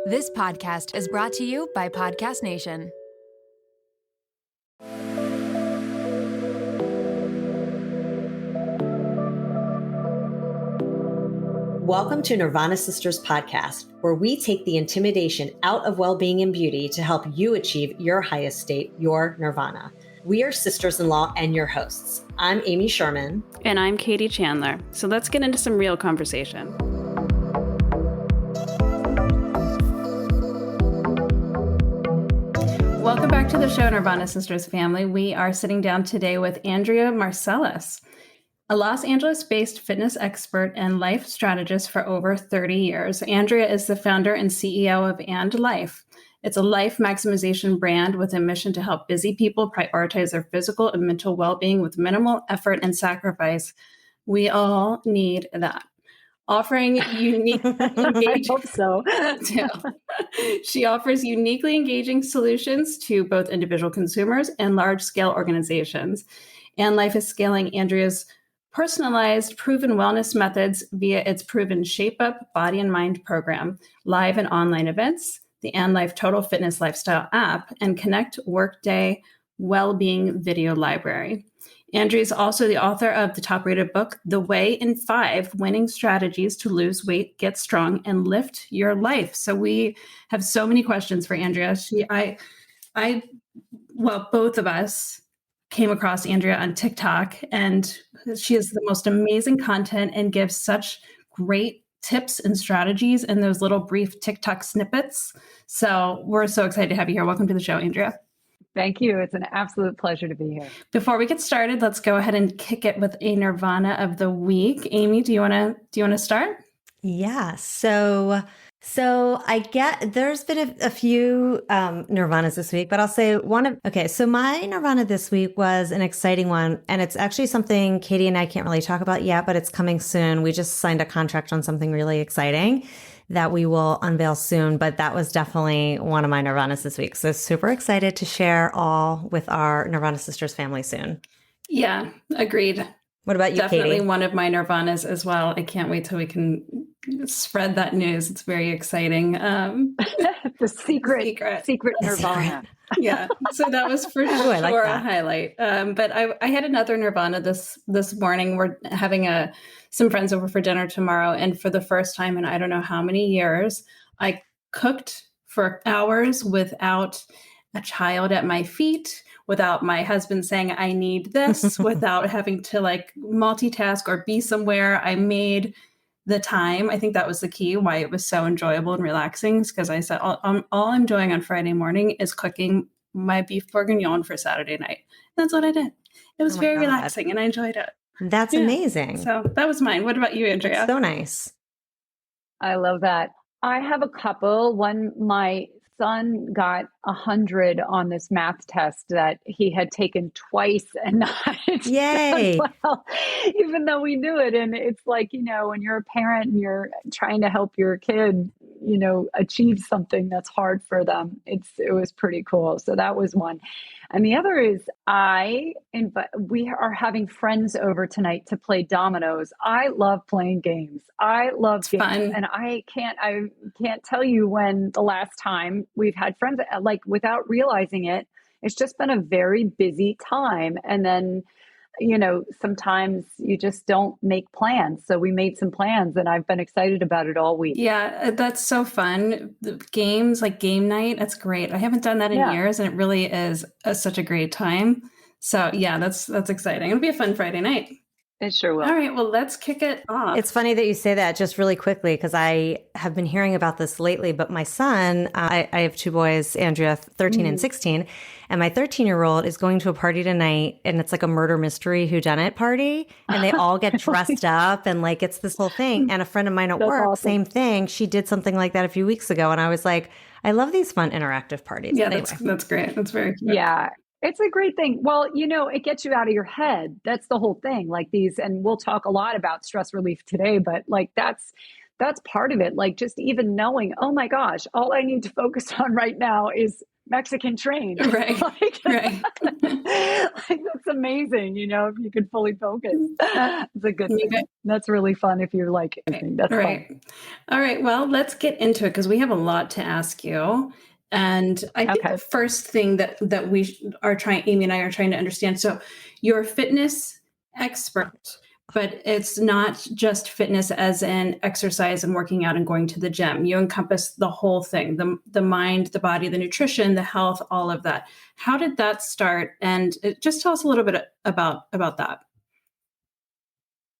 This podcast is brought to you by Podcast Nation. Welcome to Nirvana Sisters Podcast, where we take the intimidation out of well-being and beauty to help you achieve your highest state, your nirvana. We are sisters-in-law and your hosts. I'm Amy Sherman. And I'm Katie Chandler. So let's get into some real conversation. Welcome back to the show, Nirvana Sisters family. We are sitting down today with Andrea Marcellus, a Los Angeles-based fitness expert and life strategist for over 30 years. Andrea is the founder and CEO of And Life. It's a life maximization brand with a mission to help busy people prioritize their physical and mental well-being with minimal effort and sacrifice. We all need that. Offering unique engaging. I hope so. She offers uniquely engaging solutions to both individual consumers and large-scale organizations. And Life is scaling Andrea's personalized, proven wellness methods via its proven Shape Up Body and Mind program, live and online events, the And Life Total Fitness Lifestyle app, and Connect Workday Wellbeing Video Library. Andrea is also the author of the top-rated book, The Way in 5 Winning Strategies to Lose Weight, Get Strong, and Lift Your Life. So we have so many questions for Andrea. Both of us came across Andrea on TikTok, and she has the most amazing content and gives such great tips and strategies in those little brief TikTok snippets. So we're so excited to have you here. Welcome to the show, Andrea. Thank you. It's an absolute pleasure to be here. Before we get started, let's go ahead and kick it with a Nirvana of the week. Amy, do you want to start? Yeah. So I get there's been a few Nirvanas this week, but I'll say so my Nirvana this week was an exciting one. And it's actually something Katie and I can't really talk about yet, but it's coming soon. We just signed a contract on something really exciting that we will unveil soon. But that was definitely one of my Nirvanas this week. So super excited to share all with our Nirvana Sisters family soon. Yeah, agreed. What about you, Definitely Katie? One of my Nirvanas as well. I can't wait till we can spread that news. It's very exciting. The secret Nirvana. Yeah. So that was for sure a highlight. But I had another Nirvana this morning. We're having some friends over for dinner tomorrow. And for the first time in I don't know how many years, I cooked for hours without a child at my feet, without my husband saying, I need this, without having to multitask or be somewhere. I made the time. I think that was the key why it was so enjoyable and relaxing, because I said, all I'm doing on Friday morning is cooking my beef bourguignon for Saturday night. That's what I did. It was very relaxing and I enjoyed it. That's amazing. So that was mine. What about you, Andrea? That's so nice. I love that. I have a couple. One, my son got 100 on this math test that he had taken twice and not Yay. well, even though we knew it. And it's like, when you're a parent and you're trying to help your kid, achieve something that's hard for them, it was pretty cool. So that was one. And the other is we are having friends over tonight to play dominoes. I love playing games. I love games. Fun. And I can't tell you when the last time we've had friends, without realizing it. It's just been a very busy time. And then, sometimes you just don't make plans. So we made some plans and I've been excited about it all week. Yeah, that's so fun. The games, like game night, that's great. I haven't done that in years and it really is such a great time. So yeah, that's exciting. It'll be a fun Friday night. It sure will. All right, well, let's kick it off. It's funny that you say that just really quickly, because I have been hearing about this lately, but my son, I have two boys, Andrea, 13 and 16, and my 13-year-old is going to a party tonight, and it's like a murder mystery whodunit party, and they all get dressed up, and it's this whole thing. And a friend of mine at work, awesome. Same thing. She did something like that a few weeks ago, and I was like, I love these fun interactive parties. Yeah, anyway. that's great. That's very cute. Yeah. It's a great thing. Well, it gets you out of your head. That's the whole thing. And we'll talk a lot about stress relief today, but that's part of it. Just even knowing, oh my gosh, all I need to focus on right now is Mexican train. Right. Right. Like, that's amazing. If you could fully focus, it's a good thing. That's really fun if you're like, that's right. Fun. All right. Well, let's get into it because we have a lot to ask you. And I think the first thing that Amy and I are trying to understand. So you're a fitness expert, but it's not just fitness as in exercise and working out and going to the gym. You encompass the whole thing, the mind, the body, the nutrition, the health, all of that. How did that start? And just tell us a little bit about that.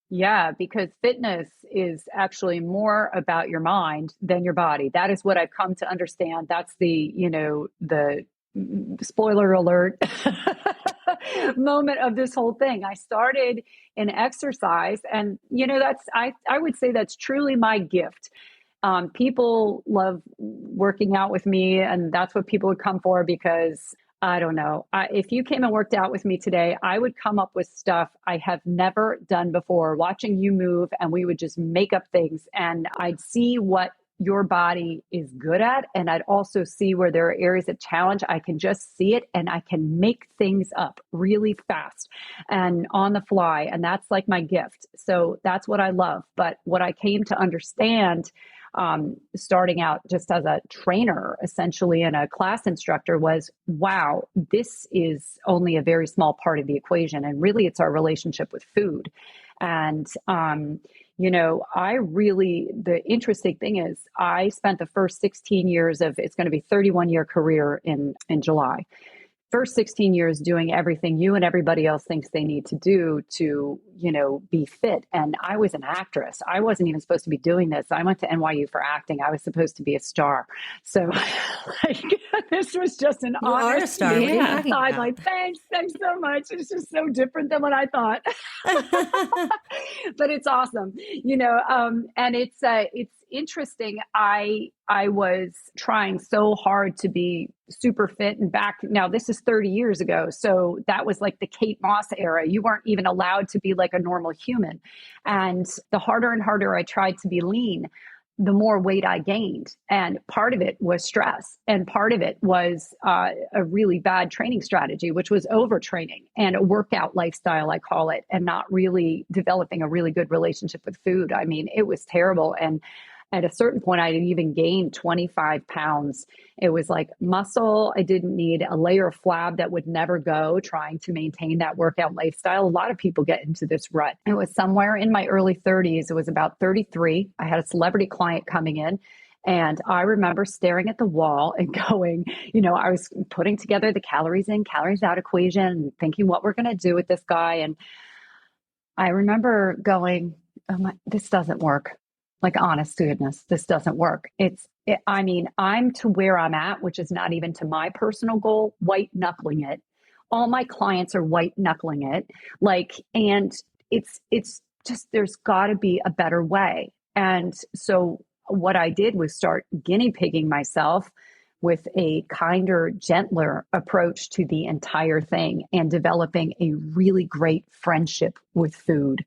Yeah, because fitness is actually more about your mind than your body. That is what I've come to understand. That's the spoiler alert moment of this whole thing. I started in exercise, and I would say that's truly my gift. People love working out with me, and that's what people would come for because I don't know. If you came and worked out with me today, I would come up with stuff I have never done before, watching you move, and we would just make up things, and I'd see what your body is good at. And I'd also see where there are areas of challenge. I can just see it, and I can make things up really fast and on the fly. And that's like my gift. So that's what I love. But what I came to understand starting out just as a trainer, essentially, and a class instructor was, wow, this is only a very small part of the equation. And really, it's our relationship with food. And, the interesting thing is I spent the first 16 years of, it's going to be 31-year career in July. First 16 years doing everything you and everybody else thinks they need to do to, be fit. And I was an actress. I wasn't even supposed to be doing this. I went to NYU for acting. I was supposed to be a star. So this was just an honest star. Yeah. I'm like, thanks so much. It's just so different than what I thought. But it's awesome, and it's interesting. I was trying so hard to be super fit and back. Now, this is 30 years ago. So that was like the Kate Moss era. You weren't even allowed to be like a normal human. And the harder and harder I tried to be lean, the more weight I gained. And part of it was stress. And part of it was a really bad training strategy, which was overtraining and a workout lifestyle, I call it, and not really developing a really good relationship with food. I mean, it was terrible. And at a certain point, I didn't even gain 25 pounds. It was like muscle. I didn't need a layer of flab that would never go, trying to maintain that workout lifestyle. A lot of people get into this rut. It was somewhere in my early 30s. It was about 33. I had a celebrity client coming in. And I remember staring at the wall and going, I was putting together the calories in, calories out equation and thinking what we're going to do with this guy. And I remember going, this doesn't work. Like, honest to goodness, this doesn't work. I'm to where I'm at, which is not even to my personal goal, white knuckling it. All my clients are white knuckling it. And it's just, there's gotta be a better way. And so what I did was start guinea pigging myself with a kinder, gentler approach to the entire thing and developing a really great friendship with food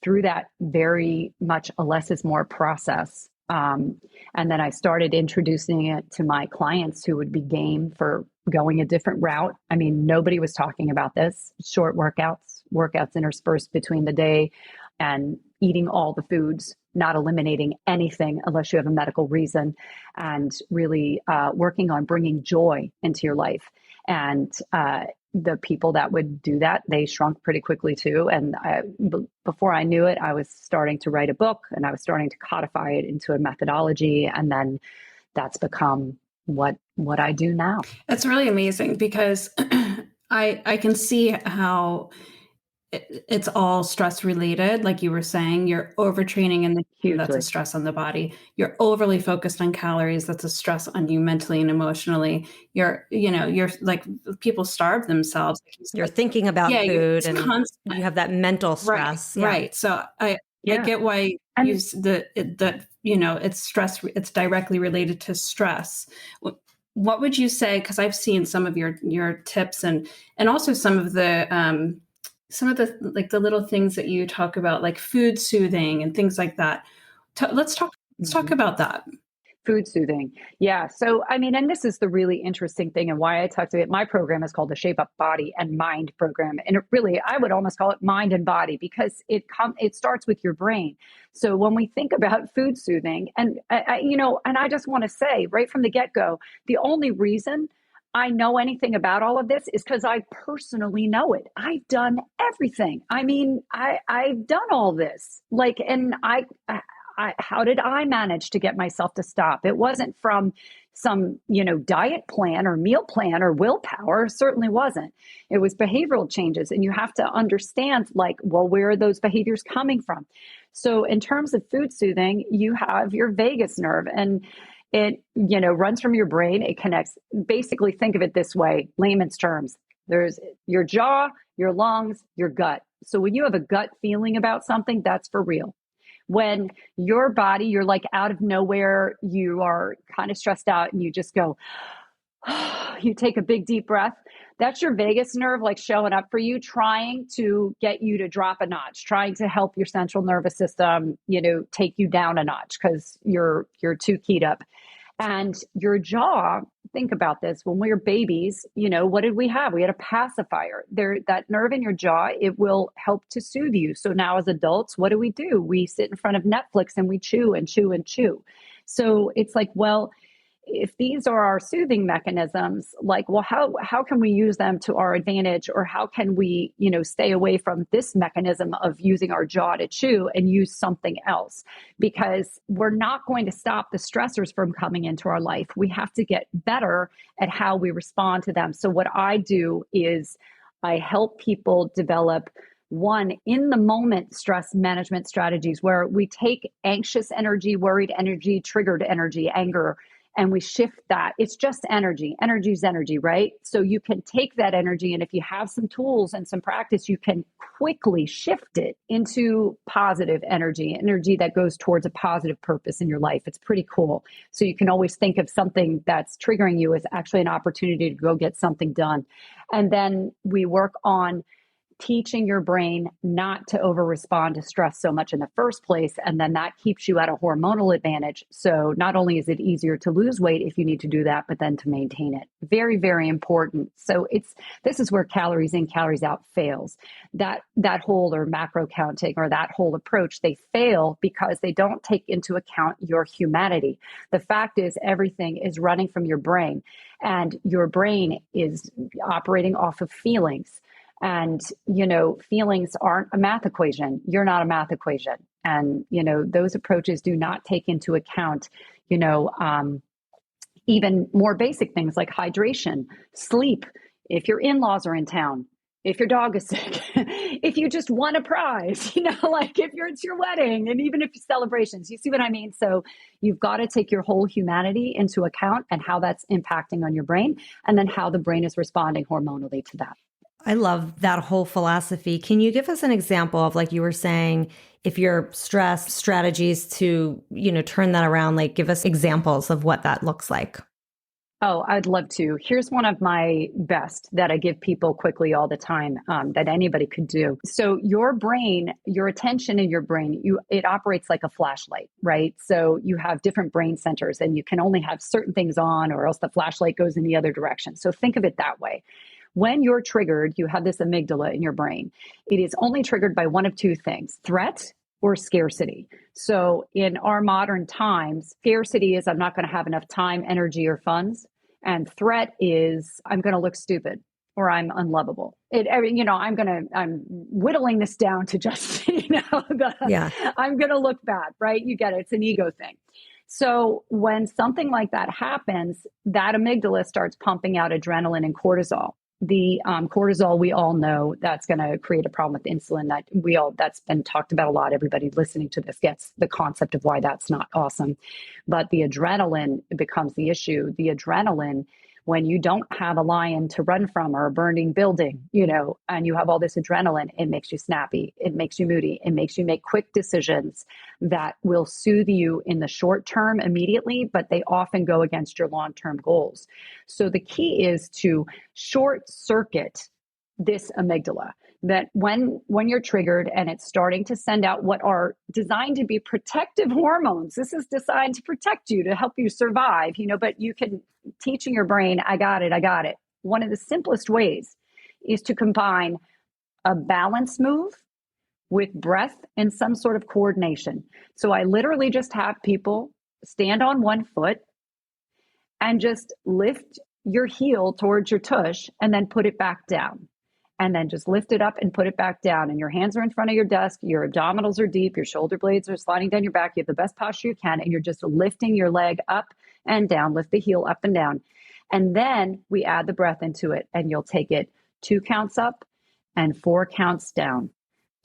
through that very much a less is more process. And then I started introducing it to my clients who would be game for going a different route. I mean, nobody was talking about this. Short workouts interspersed between the day, and eating all the foods, not eliminating anything unless you have a medical reason, and really working on bringing joy into your life. And the people that would do that, they shrunk pretty quickly too. And before I knew it, I was starting to write a book, and I was starting to codify it into a methodology. And then that's become what I do now. That's really amazing because I can see how it's all stress related. Like you were saying, you're overtraining and that's a stress on the body. You're overly focused on calories. That's a stress on you mentally and emotionally. You're like, people starve themselves. You're thinking about food and you have that mental stress. Right. Yeah. Right. So I get why it's stress. It's directly related to stress. What would you say? Cause I've seen some of your tips and also some of the little things that you talk about, like food soothing and things like that. Let's talk about that. Food soothing. Yeah. So, I mean, and this is the really interesting thing and why I talked to it. My program is called the Shape Up Body and Mind program. And it really, I would almost call it mind and body because it starts with your brain. So when we think about food soothing and I just want to say right from the get-go, the only reason I know anything about all of this is because I personally know it. I've done everything. I mean, I've done all this. How did I manage to get myself to stop? It wasn't from some, diet plan or meal plan or willpower. It certainly wasn't. It was behavioral changes. And you have to understand where are those behaviors coming from? So in terms of food soothing, you have your vagus nerve and it, runs from your brain. It connects, basically think of it this way, layman's terms. There's your jaw, your lungs, your gut. So when you have a gut feeling about something, that's for real. When your body, you're out of nowhere, you are kind of stressed out and you just go, you take a big deep breath. That's your vagus nerve showing up for you, trying to get you to drop a notch, trying to help your central nervous system, take you down a notch because you're too keyed up. And your jaw, think about this, when we were babies, what did we have? We had a pacifier. That nerve in your jaw, it will help to soothe you. So now as adults, what do? We sit in front of Netflix and we chew and chew and chew. So it's if these are our soothing mechanisms, how can we use them to our advantage? Or how can we, stay away from this mechanism of using our jaw to chew and use something else? Because we're not going to stop the stressors from coming into our life. We have to get better at how we respond to them. So what I do is I help people develop in the moment stress management strategies where we take anxious energy, worried energy, triggered energy, anger, and we shift that. It's just energy. Energy is energy, right? So you can take that energy, and if you have some tools and some practice, you can quickly shift it into positive energy that goes towards a positive purpose in your life. It's pretty cool. So you can always think of something that's triggering you as actually an opportunity to go get something done. And then we work on teaching your brain not to over-respond to stress so much in the first place. And then that keeps you at a hormonal advantage. So not only is it easier to lose weight if you need to do that, but then to maintain it. Very, very important. So this is where calories in, calories out fails. That whole or macro counting or that whole approach, they fail because they don't take into account your humanity. The fact is everything is running from your brain, and your brain is operating off of feelings. And, feelings aren't a math equation. You're not a math equation. And, those approaches do not take into account, even more basic things like hydration, sleep, if your in-laws are in town, if your dog is sick, if you just won a prize, if it's your wedding, and even if it's celebrations, you see what I mean? So you've got to take your whole humanity into account and how that's impacting on your brain, and then how the brain is responding hormonally to that. I love that whole philosophy. Can you give us an example of, you were saying, if you're stressed, strategies to, turn that around, give us examples of what that looks like? Oh, I'd love to. Here's one of my best that I give people quickly all the time, that anybody could do. So your brain, your attention in your brain, it operates like a flashlight, right? So you have different brain centers and you can only have certain things on or else the flashlight goes in the other direction. So think of it that way. When you're triggered, you have this amygdala in your brain. It is only triggered by one of two things: threat or scarcity. So in our modern times, scarcity is I'm not going to have enough time, energy, or funds. And threat is I'm going to look stupid or I'm unlovable. I'm whittling this down to just, I'm going to look bad, right? You get it. It's an ego thing. So when something like that happens, that amygdala starts pumping out adrenaline and cortisol. The cortisol, we all know that's going to create a problem with insulin that's been talked about a lot. Everybody listening to this gets the concept of why that's not awesome. But the adrenaline becomes the issue. The adrenaline, when you don't have a lion to run from or a burning building, and you have all this adrenaline, it makes you snappy. It makes you moody. It makes you make quick decisions that will soothe you in the short term immediately, but they often go against your long-term goals. So the key is to short circuit this amygdala. that when you're triggered and it's starting to send out what are designed to be protective hormones, this is designed to protect you, to help you survive, but you can teaching your brain, I got it. One of the simplest ways is to combine a balance move with breath and some sort of coordination. So I literally just have people stand on one foot and just lift your heel towards your tush and then put it back down. And then just lift it up and put it back down. And your hands are in front of your desk. Your abdominals are deep. Your shoulder blades are sliding down your back. You have the best posture you can. And you're just lifting your leg up and down. Lift the heel up and down. And then we add the breath into it. And you'll take it 2 counts up and 4 counts down.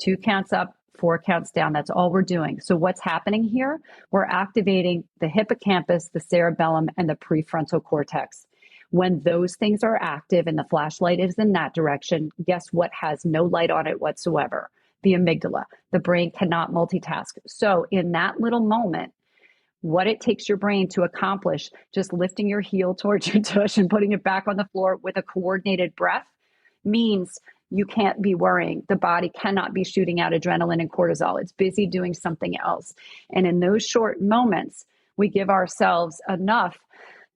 2 counts up, 4 counts down. That's all we're doing. So what's happening here? We're activating the hippocampus, the cerebellum, and the prefrontal cortex. When those things are active and the flashlight is in that direction, guess what has no light on it whatsoever? The amygdala. The brain cannot multitask. So in that little moment, what it takes your brain to accomplish, just lifting your heel towards your tush and putting it back on the floor with a coordinated breath, means you can't be worrying. The body cannot be shooting out adrenaline and cortisol. It's busy doing something else. And in those short moments, we give ourselves enough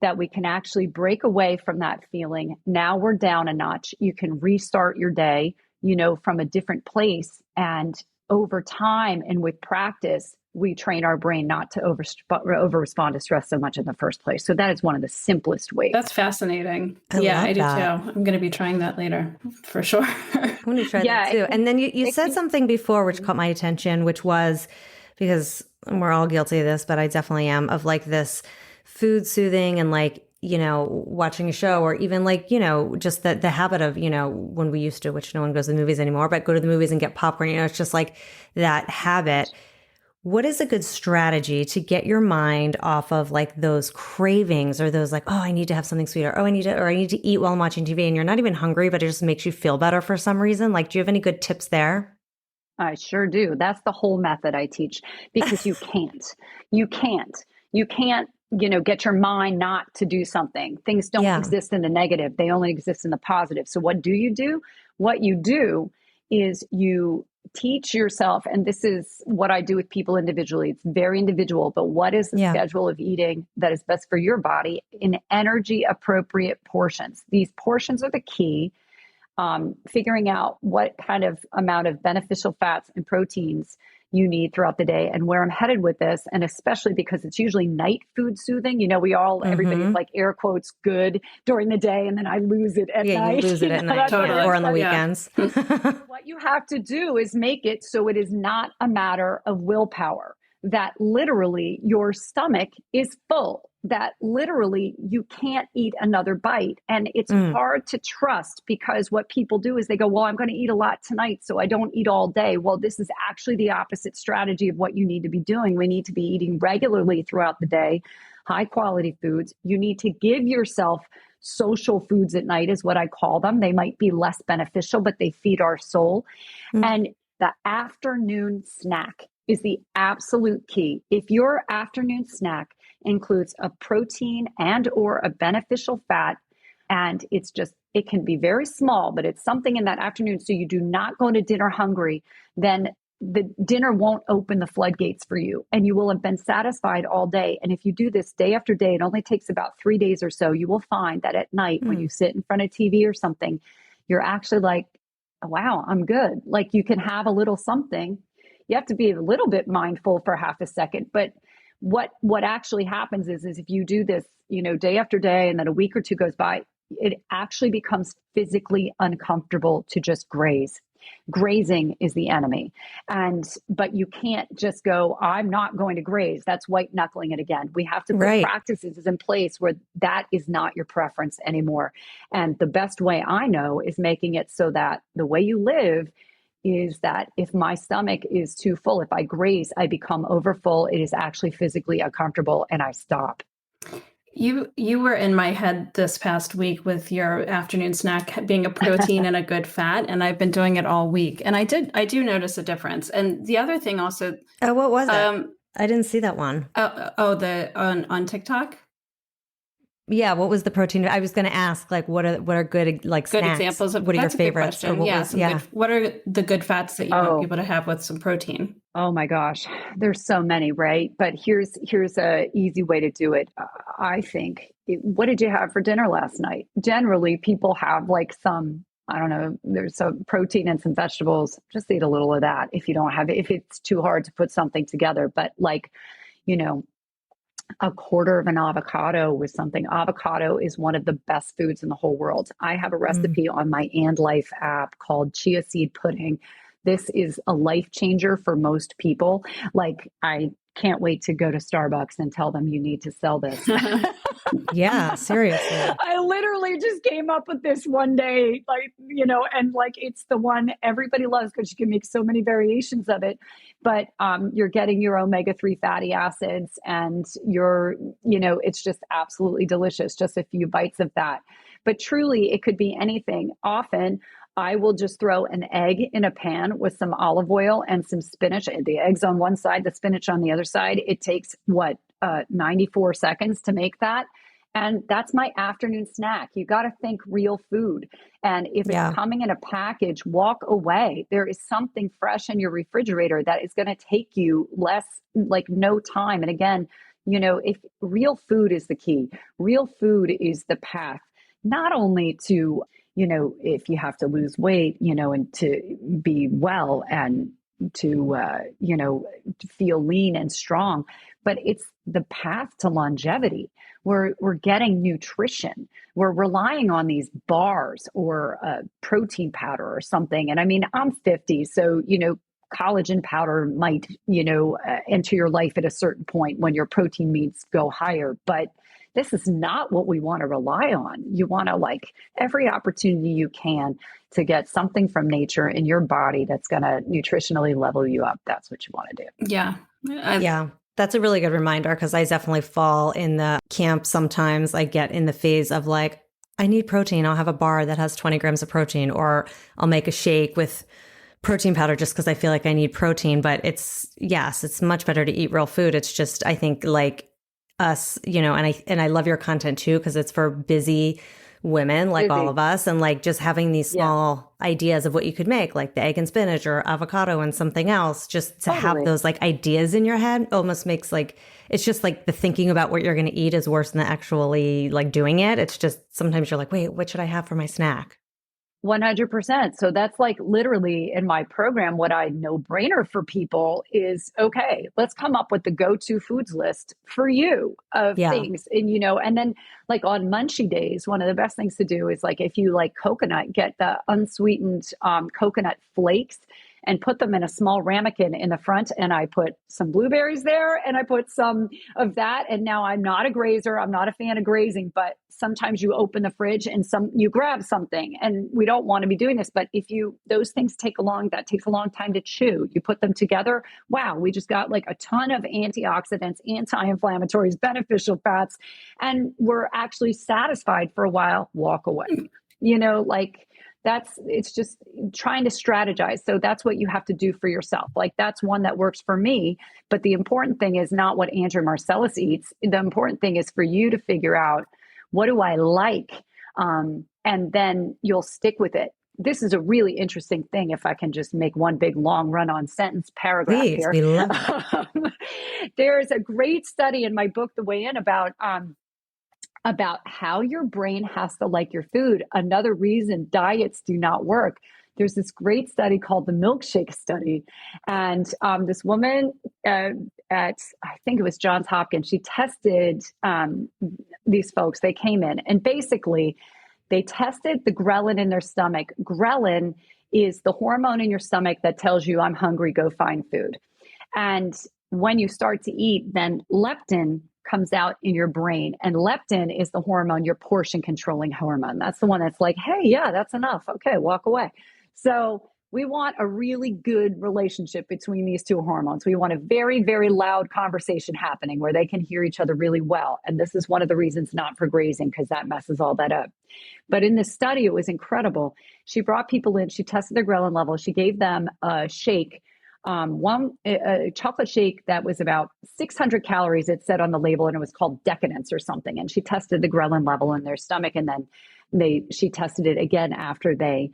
that we can actually break away from that feeling. Now we're down a notch. You can restart your day, from a different place. And over time and with practice, we train our brain not to over respond to stress so much in the first place. So that is one of the simplest ways. That's fascinating. I do too. I'm going to be trying that later for sure. I'm going to try that too. And then you said something before which caught my attention, which was, because we're all guilty of this, but I definitely am, of like this food soothing and watching a show, or even just the habit of, when we used to, which no one goes to the movies anymore, but go to the movies and get popcorn, it's just like that habit. What is a good strategy to get your mind off of like those cravings, or those like, oh, I need to have something sweet, or I need to eat while I'm watching TV, and you're not even hungry, but it just makes you feel better for some reason? Like, do you have any good tips there? I sure do. That's the whole method I teach, because you can't, get your mind not to do something. Things don't exist in the negative. They only exist in the positive. So what do? What you do is you teach yourself, and this is what I do with people individually. It's very individual, but what is the schedule of eating that is best for your body in energy appropriate portions? These portions are the key. Figuring out what kind of amount of beneficial fats and proteins you need throughout the day, and where I'm headed with this. And especially because it's usually night food soothing. Everybody's like air quotes good during the day, and then I lose it at night. You lose it at night, or on the weekends. What you have to do is make it so it is not a matter of willpower, that literally your stomach is full, that literally you can't eat another bite. And it's hard to trust, because what people do is they go, well, I'm going to eat a lot tonight, so I don't eat all day. Well, this is actually the opposite strategy of what you need to be doing. We need to be eating regularly throughout the day, high quality foods. You need to give yourself social foods at night, is what I call them. They might be less beneficial, but they feed our soul. And the afternoon snack is the absolute key. If your afternoon snack includes a protein and or a beneficial fat, and it can be very small, but it's something in that afternoon, so you do not go to dinner hungry, then the dinner won't open the floodgates for you, and you will have been satisfied all day. And if you do this day after day, it only takes about 3 days or so, you will find that at night when you sit in front of TV or something, you're actually like, wow, I'm good. Like, you can have a little something. You have to be a little bit mindful for half a second. But what actually happens is if you do this, day after day, and then a week or two goes by, it actually becomes physically uncomfortable to just graze. Grazing is the enemy. But you can't just go, I'm not going to graze. That's white knuckling it again. We have to put practices in place where that is not your preference anymore. And the best way I know is making it so that the way you live is that if my stomach is too full, if I graze, I become overfull. It is actually physically uncomfortable, and I stop. You were in my head this past week with your afternoon snack being a protein and a good fat, and I've been doing it all week, and I do notice a difference. And the other thing also, what was it? I didn't see that one. On TikTok. what was the protein? I was going to ask, like, what are good, like, good snacks? examples of what are your favorites? Or what are the good fats that you want people to have with some protein? Oh my gosh, there's so many, right? But here's a easy way to do it. I think. What did you have for dinner last night? Generally, people have like some, I don't know, there's some protein and some vegetables. Just eat a little of that if you don't have it, if it's too hard to put something together. But like, a quarter of an avocado with something. Avocado is one of the best foods in the whole world. I have a recipe on my And Life app called chia seed pudding. This is a life changer for most people. Like, I can't wait to go to Starbucks and tell them you need to sell this. Yeah, seriously. I literally just came up with this one day, and like, it's the one everybody loves because you can make so many variations of it. But you're getting your omega-3 fatty acids and it's just absolutely delicious. Just a few bites of that. But truly, it could be anything. Often, I will just throw an egg in a pan with some olive oil and some spinach. The egg's on one side, the spinach on the other side. It takes 94 seconds to make that. And that's my afternoon snack. You got to think real food. And if it's coming in a package, walk away. There is something fresh in your refrigerator that is going to take you no time. And again, if real food is the key, real food is the path, not only to, if you have to lose weight, and to be well and to feel lean and strong, but it's the path to longevity. We're getting nutrition. We're relying on these bars or protein powder or something. And I mean, I'm 50, so collagen powder might enter your life at a certain point when your protein needs go higher, but this is not what we want to rely on. You want to every opportunity you can to get something from nature in your body that's going to nutritionally level you up. That's what you want to do. Yeah. Yeah. That's a really good reminder, because I definitely fall in the camp. Sometimes I get in the phase of I need protein. I'll have a bar that has 20 grams of protein, or I'll make a shake with protein powder just because I feel like I need protein. But it's much better to eat real food. It's just, I think us, and I love your content too, because it's for busy women like all of us, and just having these small ideas of what you could make, like the egg and spinach or avocado and something else, just to have those ideas in your head almost makes it's just the thinking about what you're going to eat is worse than actually doing it. It's just sometimes you're wait, what should I have for my snack? 100%. So that's literally in my program, what I no-brainer for people is, okay, let's come up with the go-to foods list for you of things. And, and then on Munchie days, one of the best things to do is if you like coconut, get the unsweetened coconut flakes and put them in a small ramekin in the front. And I put some blueberries there and I put some of that. And now I'm not a grazer. I'm not a fan of grazing, but sometimes you open the fridge and you grab something, and we don't want to be doing this. But those things takes a long time to chew. You put them together. Wow. We just got a ton of antioxidants, anti-inflammatories, beneficial fats, and we're actually satisfied for a while. Walk away, it's just trying to strategize. So that's what you have to do for yourself. That's one that works for me. But the important thing is not what Andrea Marcellus eats. The important thing is for you to figure out, what do I like? And then you'll stick with it. This is a really interesting thing. If I can just make one big long run-on sentence paragraph here. We love it. There's a great study in my book, The Way In, about how your brain has to like your food. Another reason diets do not work. There's this great study called the milkshake study. And this woman at, I think it was Johns Hopkins, she tested these folks. They came in and basically they tested the ghrelin in their stomach. Ghrelin is the hormone in your stomach that tells you, I'm hungry, go find food. And when you start to eat, then leptin comes out in your brain. And leptin is the hormone, your portion controlling hormone. That's the one that's hey, yeah, that's enough. Okay, walk away. So we want a really good relationship between these two hormones. We want a very, very loud conversation happening where they can hear each other really well. And this is one of the reasons not for grazing, because that messes all that up. But in this study, it was incredible. She brought people in, she tested their ghrelin level. She gave them a shake a chocolate shake that was about 600 calories, it said on the label, and it was called Decadence or something. And she tested the ghrelin level in their stomach, and then she tested it again after they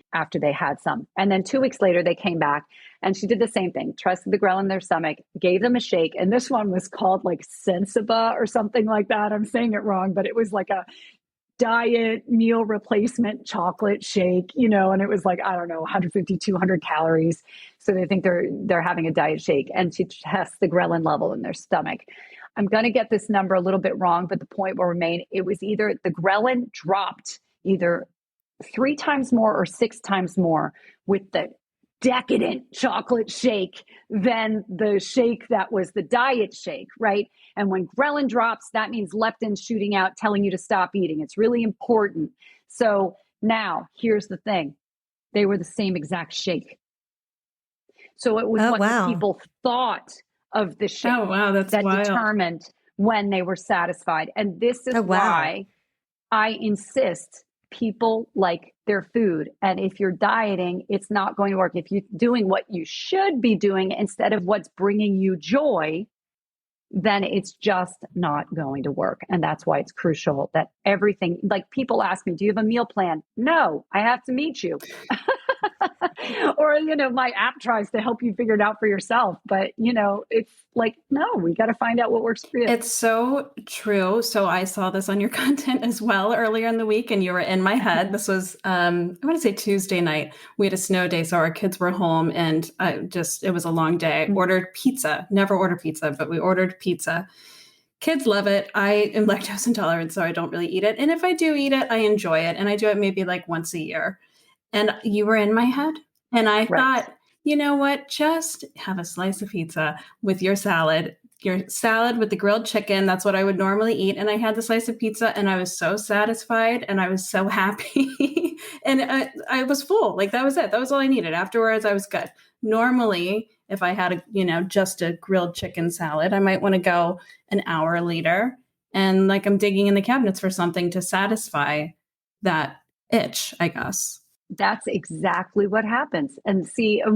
had some. And then 2 weeks later, they came back and she did the same thing, tested the ghrelin in their stomach, gave them a shake. And this one was called like Sensiba or something like that. I'm saying it wrong, but it was like a diet meal replacement chocolate shake, and it was like, I don't know, 150, 200 calories. So they think they're having a diet shake, and she tests the ghrelin level in their stomach. I'm going to get this number a little bit wrong, but the point will remain. It was either the ghrelin dropped either 3 times more or 6 times more with the decadent chocolate shake than the shake that was the diet shake, right? And when ghrelin drops, that means leptin shooting out, telling you to stop eating. It's really important. So now here's the thing. They were the same exact shake. So it was the people thought of the shake that wild. Determined when they were satisfied. And this is why I insist people like their food. And if you're dieting, it's not going to work. If you're doing what you should be doing instead of what's bringing you joy, then it's just not going to work. And that's why it's crucial that everything, like people ask me, do you have a meal plan? No, I have to meet you. Or, my app tries to help you figure it out for yourself. But, it's like, no, we got to find out what works for you. It's so true. So I saw this on your content as well earlier in the week, and you were in my head. This was, I want to say Tuesday night. We had a snow day, so our kids were home, and it was a long day. I ordered pizza. Never order pizza, but we ordered pizza. Kids love it. I am lactose intolerant, so I don't really eat it. And if I do eat it, I enjoy it. And I do it maybe like once a year. And you were in my head. And I thought, you know what? Just have a slice of pizza with your salad with the grilled chicken. That's what I would normally eat. And I had the slice of pizza and I was so satisfied and I was so happy. And I was full. Like that was it. That was all I needed. Afterwards, I was good. Normally, if I had just a grilled chicken salad, I might want to go an hour later and like I'm digging in the cabinets for something to satisfy that itch, I guess. That's exactly what happens. And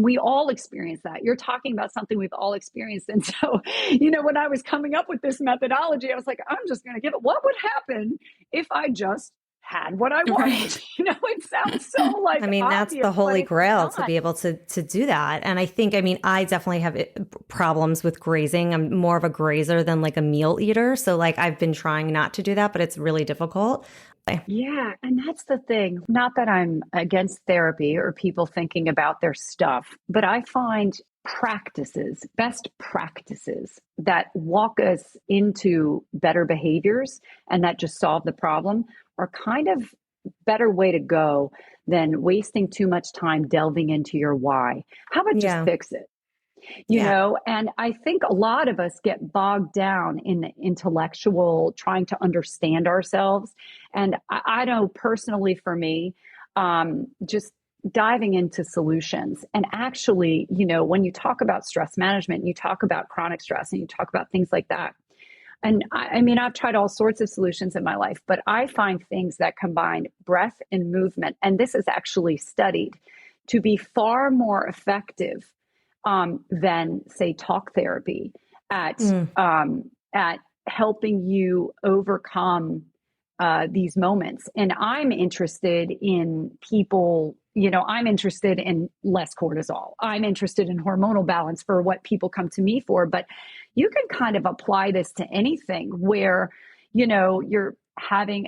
we all experience that. You're talking about something we've all experienced. And so, when I was coming up with this methodology, I was like, I'm just going to give it. What would happen if I just had what I wanted? Right. It sounds so like, that's the holy grail to be able to do that. And I think, I definitely have problems with grazing. I'm more of a grazer than like a meal eater. So like I've been trying not to do that, but it's really difficult. Yeah. And that's the thing. Not that I'm against therapy or people thinking about their stuff, but I find best practices that walk us into better behaviors and that just solve the problem are kind of better way to go than wasting too much time delving into your why. How about just fix it? And I think a lot of us get bogged down in the intellectual, trying to understand ourselves. And I know personally for me, just diving into solutions. And actually, when you talk about stress management, you talk about chronic stress and you talk about things like that. And I've tried all sorts of solutions in my life, but I find things that combine breath and movement, and this is actually studied to be far more effective than, say, talk therapy at helping you overcome these moments. And I'm interested in people, I'm interested in less cortisol. I'm interested in hormonal balance for what people come to me for. But you can kind of apply this to anything where, you're having,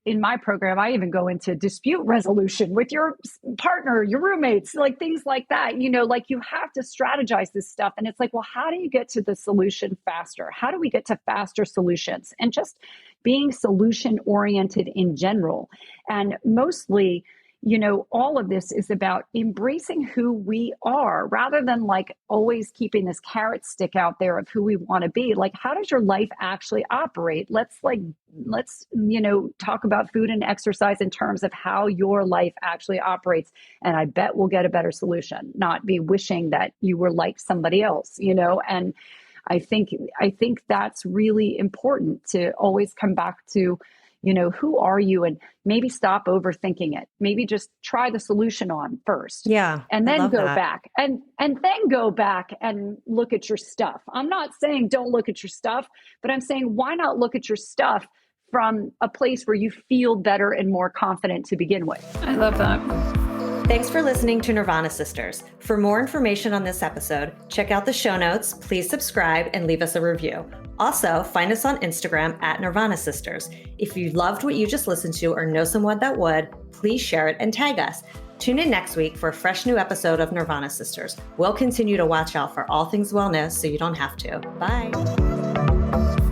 in my program, I even go into dispute resolution with your partner, your roommates, like things like that. Like you have to strategize this stuff. And it's like, well, how do you get to the solution faster? How do we get to faster solutions? And just being solution oriented in general. And mostly, all of this is about embracing who we are rather than like always keeping this carrot stick out there of who we want to be. Like, how does your life actually operate? Let's talk about food and exercise in terms of how your life actually operates. And I bet we'll get a better solution, not be wishing that you were like somebody else, and I think that's really important to always come back to, who are you? And maybe stop overthinking it. Maybe just try the solution on first. Yeah. And then go back and then go back and look at your stuff. I'm not saying don't look at your stuff, but I'm saying why not look at your stuff from a place where you feel better and more confident to begin with. I love that. Thanks for listening to Nirvana Sisters. For more information on this episode, check out the show notes, please subscribe, and leave us a review. Also, find us on Instagram at Nirvana Sisters. If you loved what you just listened to or know someone that would, please share it and tag us. Tune in next week for a fresh new episode of Nirvana Sisters. We'll continue to watch out for all things wellness so you don't have to. Bye.